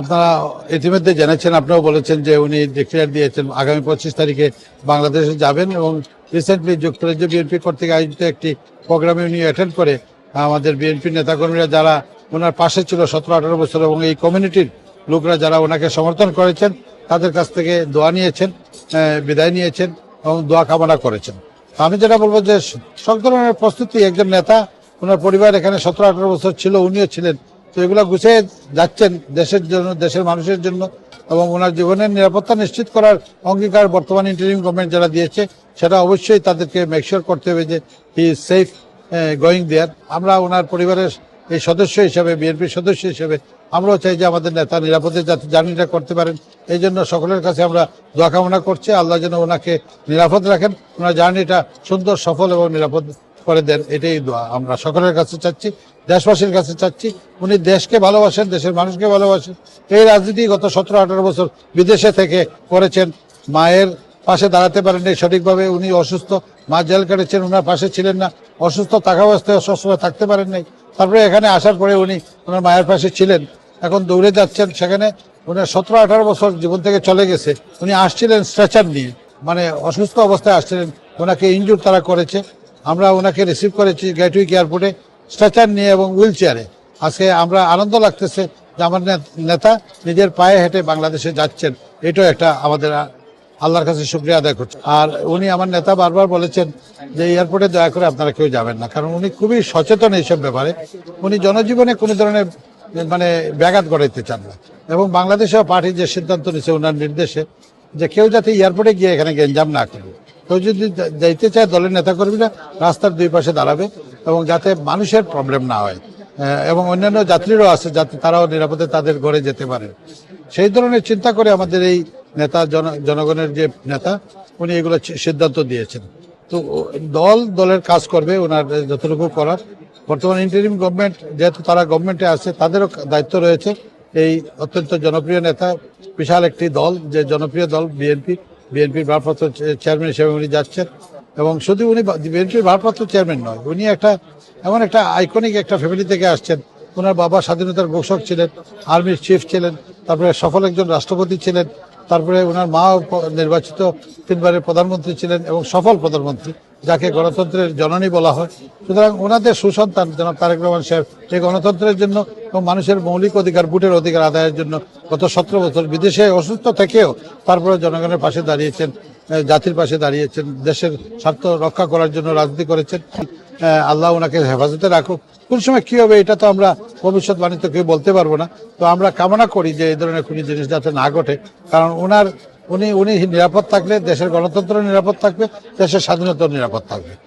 আপনারা ইতিমধ্যে জেনেছেন, আপনারাও বলেছেন যে উনি ডিক্লেয়ার দিয়েছেন আগামী 25 তারিখে বাংলাদেশে যাবেন এবং রিসেন্টলি যুক্তরাজ্য বিএনপি কর্তৃক আয়োজিত একটি প্রোগ্রামে উনি অ্যাটেন্ড করে আমাদের বিএনপির নেতাকর্মীরা যারা ওনার পাশে ছিল 17-18 বছর এবং এই কমিউনিটির লোকরা যারা ওনাকে সমর্থন করেছেন তাদের কাছ থেকে দোয়া নিয়েছেন, বিদায় নিয়েছেন এবং দোয়া কামনা করেছেন। আমি যেটা বলবো যে সব ধরনের প্রস্তুতি, একজন নেতা, ওনার পরিবার এখানে 17-18 বছর ছিল, উনিও ছিলেন, তো এগুলো গুছিয়ে যাচ্ছেন দেশের জন্য, দেশের মানুষের জন্য, এবং ওনার জীবনের নিরাপত্তা নিশ্চিত করার অঙ্গীকার বর্তমান ইন্টারিম গভর্নমেন্ট যারা দিয়েছে সেটা অবশ্যই তাদেরকে মেকশিওর করতে হবে যে he is safe going there. আমরা ওনার পরিবারের এই সদস্য হিসেবে, বিএনপির সদস্য হিসেবে আমরাও চাই যে আমাদের নেতা নিরাপদে যাতে জার্নিটা করতে পারেন। এই জন্য সকলের কাছে আমরা দোয়া কামনা করছি, আল্লাহ যেন ওনাকে নিরাপদ রাখেন, ওনার জার্নিটা সুন্দর, সফল এবং নিরাপদ করে দেন, এটাই দোয়া আমরা সকলের কাছে চাচ্ছি, দেশবাসীর কাছে চাচ্ছি। উনি দেশকে ভালোবাসেন, দেশের মানুষকে ভালোবাসেন। এই রাজনীতি গত 17-18 বছর বিদেশে থেকে করেছেন, মায়ের পাশে দাঁড়াতে পারেননি সঠিকভাবে, উনি অসুস্থ, মা জেল কেটেছেন, ওনার পাশে ছিলেন না, অসুস্থ থাকা অবস্থায় সবসময় থাকতে পারেন নাই। তারপরে এখানে আসার পরে উনি ওনার মায়ের পাশে ছিলেন, এখন দৌড়ে যাচ্ছেন সেখানে। ওনার 17-18 বছর জীবন থেকে চলে গেছে। উনি আসছিলেন স্ট্রেচার নিয়ে, মানে অসুস্থ অবস্থায় আসছিলেন, ওনাকে ইনজুর তারা করেছে। আমরা ওনাকে রিসিভ করেছি গেটউইক এয়ারপোর্টে স্ট্রেচার নিয়ে এবং হুইল চেয়ারে। আজকে আমরা আনন্দ লাগতেছে যে আমার নেতা নিজের পায়ে হেঁটে বাংলাদেশে যাচ্ছেন, এটাও একটা আমাদের আল্লাহর কাছে শুকরিয়া আদায় করছে। আর উনি, আমার নেতা, বারবার বলেছেন যে এয়ারপোর্টে দয়া করে আপনারা কেউ যাবেন না, কারণ উনি খুবই সচেতন এইসব ব্যাপারে। উনি জনজীবনে কোনো ধরনের ব্যাঘাত ঘটাইতে চান না, এবং বাংলাদেশেও পার্টি যে সিদ্ধান্ত নিচ্ছে ওনার নির্দেশে যে কেউ যাতে এয়ারপোর্টে গিয়ে এখানে গেঞ্জাম না করে, কেউ যদি যাইতে চায় দলের নেতাকর্মীরা রাস্তার দুই পাশে দাঁড়াবে এবং যাতে মানুষের প্রবলেম না হয়, এবং অন্যান্য যাত্রীরাও আছে যাতে তারাও নিরাপদে তাদের ঘরে যেতে পারে। সেই ধরনের চিন্তা করে আমাদের এই নেতা, জনগণের যে নেতা, উনি এগুলো সিদ্ধান্ত দিয়েছেন। তো দলের কাজ করবে ওনার যতটুকু করার। বর্তমান ইন্টারিম গভর্নমেন্ট যেহেতু তারা গভর্নমেন্টে আছে, তাদেরও দায়িত্ব রয়েছে। এই অত্যন্ত জনপ্রিয় নেতা, বিশাল একটি দল, যে জনপ্রিয় দল বিএনপির ভারপ্রাপ্ত চেয়ারম্যান হিসেবে উনি যাচ্ছেন। এবং শুধু উনি বিএনপির ভারপ্রাপ্ত চেয়ারম্যান নয়, উনি এমন একটা আইকনিক একটা ফ্যামিলি থেকে আসছেন। ওনার বাবা স্বাধীনতার ঘোষক ছিলেন, আর্মির চিফ ছিলেন, তারপরে সফল একজন রাষ্ট্রপতি ছিলেন, তারপরে ওনার মা নির্বাচিত 3 বারের প্রধানমন্ত্রী ছিলেন এবং সফল প্রধানমন্ত্রী, যাকে গণতন্ত্রের জননী বলা হয়। সুতরাং ওনাদের সুসন্তান জনাব তারেক রহমান সাহেব এই গণতন্ত্রের জন্য এবং মানুষের মৌলিক অধিকার, ভোটের অধিকার আদায়ের জন্য গত 17 বছর বিদেশে অসুস্থ থেকেও তারপরে জনগণের পাশে দাঁড়িয়েছেন, জাতির পাশে দাঁড়িয়েছেন, দেশের স্বার্থ রক্ষা করার জন্য রাজনীতি করেছেন। আল্লাহ ওনাকে হেফাজতে রাখুক। কোন সময় কি হবে এটা তো আমরা ভবিষ্যৎবাণী তো কেউ বলতে পারবো না। তো আমরা কামনা করি যে এই ধরনের কোনো জিনিস যাতে না ঘটে, কারণ উনি নিরাপদ থাকলে দেশের গণতন্ত্র নিরাপদ থাকবে, দেশের স্বাধীনতা নিরাপদ থাকবে।